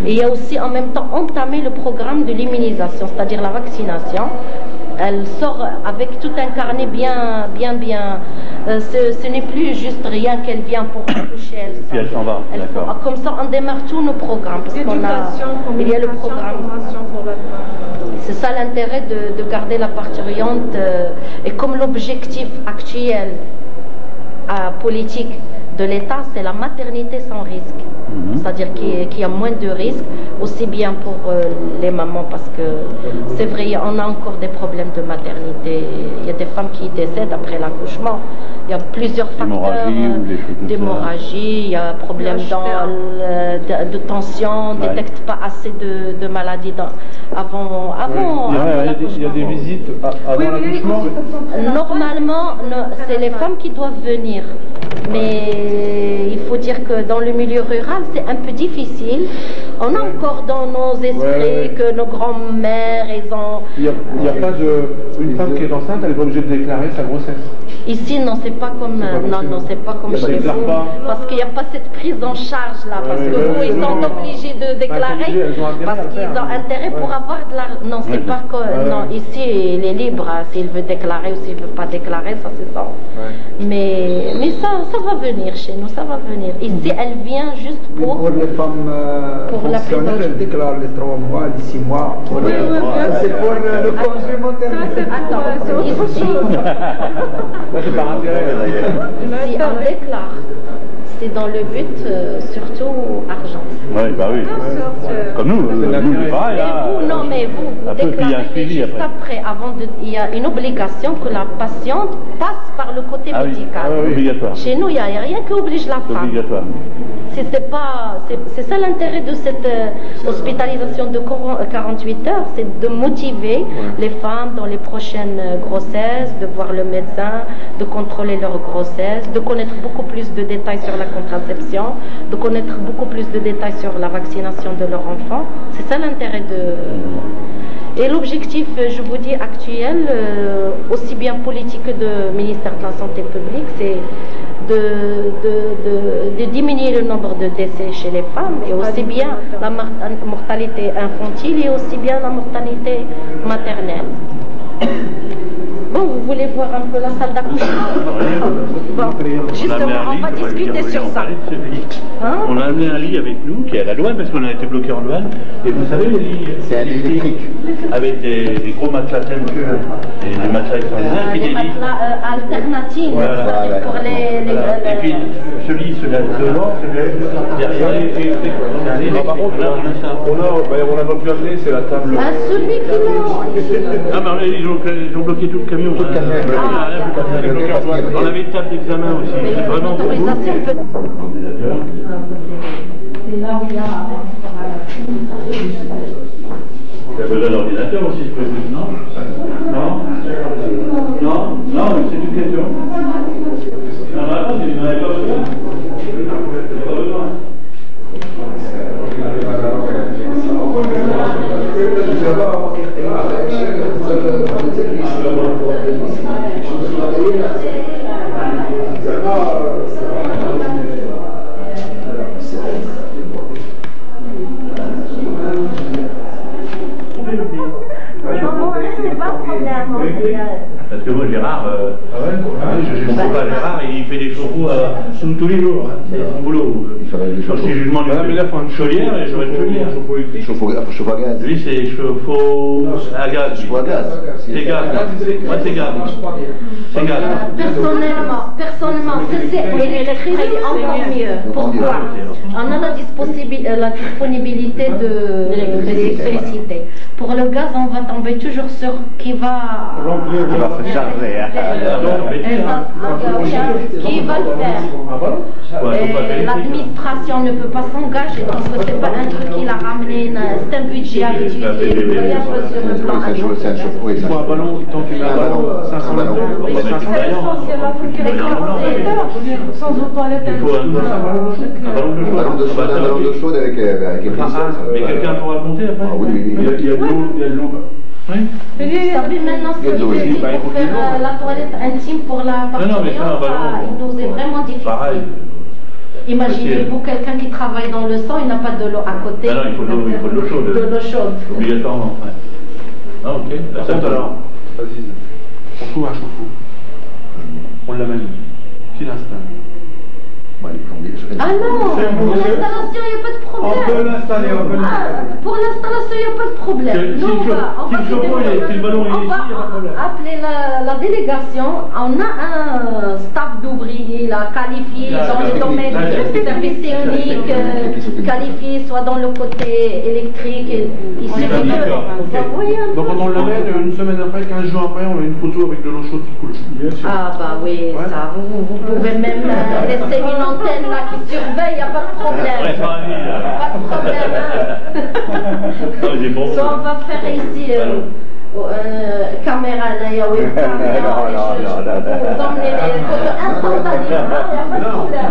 Et il y a aussi en même temps entamé le programme de l'immunisation, c'est-à-dire la vaccination. Elle sort avec tout un carnet bien. Ce n'est plus juste rien qu'elle vient pour accoucher. Et puis elle s'en va, d'accord. Comme ça, on démarre tous nos programmes. Parce qu'on il y a le programme. C'est ça l'intérêt de garder la parturiente. Et comme l'objectif actuel politique de l'État, c'est la maternité sans risque. C'est-à-dire qu'il y a moins de risques, aussi bien pour les mamans, parce que c'est vrai, on a encore des problèmes de maternité. Il y a des femmes qui décèdent après l'accouchement. Il y a plusieurs facteurs d'hémorragie, il y a problème de tension, on ne détecte pas assez de maladies avant l'accouchement. Il y a des visites avant l'accouchement. Normalement, c'est les femmes qui doivent venir. Mais il faut dire que dans le milieu rural, c'est un peu difficile. On a encore dans nos esprits que nos grands-mères, ils ont... Il n'y a pas une femme qui est enceinte, elle n'est pas obligée de déclarer sa grossesse. Ici, non, c'est pas comme... c'est pas comme chez vous. Parce qu'il n'y a pas cette prise en charge là. Parce que vous, ils sont obligés de déclarer. Parce qu'ils ont intérêt pour avoir de l'argent. Non, c'est pas que... Non, ici, il est libre. S'il veut déclarer ou s'il ne veut pas déclarer, ça c'est ça. Mais ça va venir chez nous, ça va venir. Ici, elle vient juste pour les femmes fonctionnaires, elles déclarent les 3 mois, les 6 mois. C'est pour le congé maternité. Attends, ici, c'est par intérêt d'ailleurs. Si on déclare, c'est dans le but surtout argent. Oui, bah oui. Comme nous c'est pareil. Mais vous déclarez juste après, il y a une obligation que la patiente passe par le côté médical. Obligatoire. Chez nous, il n'y a rien qui oblige la femme. Obligatoire. C'est ça l'intérêt de cette hospitalisation de 48 heures, c'est de motiver les femmes dans les prochaines grossesses, de voir le médecin, de contrôler leur grossesse, de connaître beaucoup plus de détails sur la contraception, de connaître beaucoup plus de détails sur la vaccination de leur enfant. C'est ça l'intérêt de... Et l'objectif, je vous dis, actuel, aussi bien politique que de ministère de la Santé publique, c'est de diminuer le nombre de décès chez les femmes, et aussi bien la mortalité infantile et aussi bien la mortalité maternelle. Bon, vous voulez voir un peu la salle d'accouchement? Bon, justement, on va discuter sur ça. On a amené un lit avec nous, qui est à la douane, parce qu'on a été bloqué en douane. Et vous savez, les lits, c'est électrique. Avec des gros matelas TNQ et des matelas extraordinaires. Des matelas alternatifs, pour les... Et puis, ce lit, celui-là devant, celui-là derrière. Par contre, on n'a pas pu amener, c'est la table. Celui qui l'ont... Ah, bah, ils ont bloqué tout le camion. Tout le camion. On avait une table d'examen aussi. C'est vraiment pour vous. C'est là où il y a... Il y a besoin d'ordinateur aussi, je présume, non? Non, mais c'est une question. Non, il n'en avait pas besoin. Il n'en avait pas besoin. Non, c'est pas un problème. Parce que moi, Gérard, Je ne sais pas, Gérard, il fait des chauffe-eau tous les jours, hein. C'est son boulot. Parce que je lui demande une chaudière et j'aurai une chaudière. Chauffe-eau à gaz. Lui, c'est chauffe-eau à gaz. Chauffe-eau à gaz. C'est gaz. Moi, c'est gaz. C'est gaz. Personnellement, si c'est électrique, c'est encore mieux. Pourquoi? On a la disponibilité de l'électricité. Pour le gaz, on va tomber toujours sur qui va se charger. Qui va le faire. L'administration ne peut pas s'engager parce que c'est pas un truc qu'il a ramené, c'est un budget à utiliser. Sur le plan il faut un ballon, tant qu'il a un ballon, 500 euros. Sans eau toilette. Il faut un ballon d'eau chaude avec mais quelqu'un pourra le monter après? Oui. Il y a de l'eau. Oui. Vous savez maintenant ce qu'il dit pour faire la toilette intime pour la parturiente, il nous est vraiment difficile. Imaginez-vous quelqu'un qui travaille dans le sang, il n'a pas de l'eau à côté. Non, il faut de l'eau chaude. De l'eau chaude. Obligatoirement. Ouais. Ah, ok. Alors, vas-y, on trouve un chauffe-eau. On l'amène. Qui l'installe? Ah non, pour l'installation, il n'y a pas de problème. On peut l'installer, pour l'installation, il n'y a pas de problème. Nous, on va appeler la délégation. On a un staff d'ouvriers là, qualifié dans le domaine du service unique, qualifié soit dans le côté électrique. Donc on l'amène une semaine après, 15 jours après, on a une photo avec de l'eau chaude qui coule. Ah bah oui, ça, vous pouvez même laisser une antenne là qui surveille, il n'y a pas de problème. Pas de problème. Soit on va faire ici caméra là, il y a webcam, vous emmenez les photos instantanément, il n'y a pas de problème.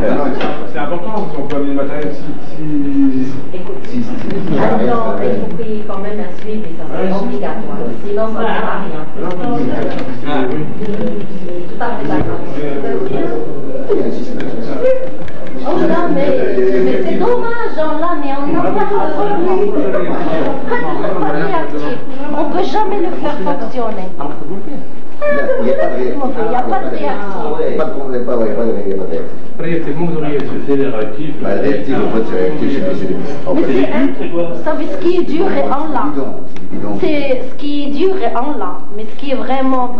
C'est important, parce qu'on peut amener le matériel Écoute, alors il faut payer quand même un suivi, ça c'est obligatoire, sinon ça ne sert à rien. Tout à fait d'accord. Oh là, mais c'est dommage, là, mais on n'a pas de réactif. On ne peut jamais le faire fonctionner. Il n'y a pas de réactif. Pas de problème, pas de réactif. C'est des réactifs. Les réactifs, en fait, c'est réactif, Vous savez, ce qui est dur et en l'a. C'est ce qui est dur et en l'a. Mais ce qui est vraiment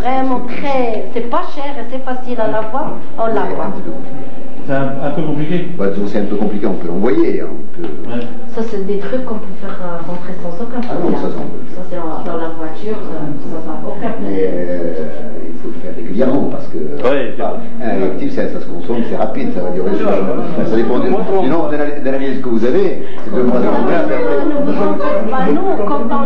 très. C'est pas cher et c'est facile à l'avoir, on l'a pas. C'est un peu compliqué. C'est un peu compliqué, on peut l'envoyer. Ça, c'est des trucs qu'on peut faire rentrer sans aucun problème. Ça, c'est dans la voiture, ça n'a aucun problème. Mais il faut le faire régulièrement parce que un réactif, ça se consomme, c'est rapide, ça va durer. Ça dépend du nombre d'analyses que vous avez. C'est de moins en moins. Nous, quand on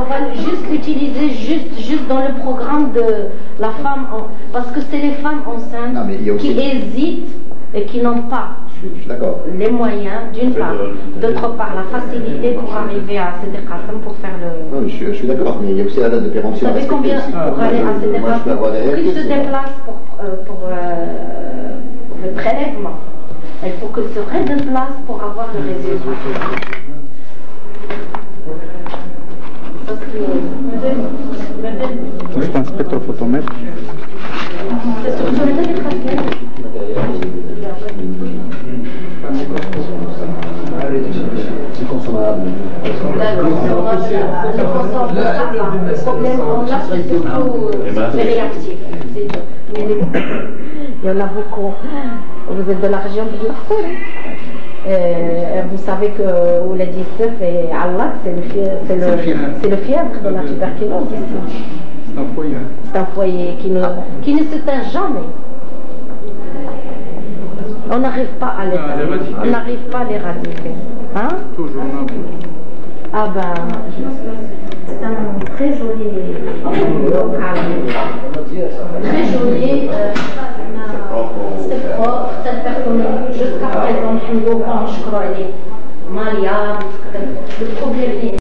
va juste l'utiliser juste dans le programme de la femme, parce que c'est les femmes enceintes qui hésitent et qui n'ont pas les moyens, d'une part, d'autre part la facilité pour arriver à Sédéqasem pour faire le... Non, je suis d'accord, mais il y a aussi la date de péremption. Vous savez combien pour aller à Sédéqasem, pour qu'il se déplace pour le prélèvement, il faut qu'il se redéplace pour avoir le résultat. Ça, c'est un spectrophotomètre. C'est sur le télétracé. C'est consommable. Le problème qu'on a, c'est surtout les réactifs. Il y en a beaucoup. Vous êtes de la région de Marseille. Vous savez que le 19 et Allah, c'est le fièvre de la tuberculose ici. C'est un foyer. C'est un foyer qui ne s'éteint jamais. On n'arrive pas à l'éradiquer. On n'arrive pas à l'éradiquer. Hein? Toujours. Ah ben, c'est un très joli local. Très joli. C'est propre. Cette personne, jusqu'à présent, je crois, elle est malade. Le problème est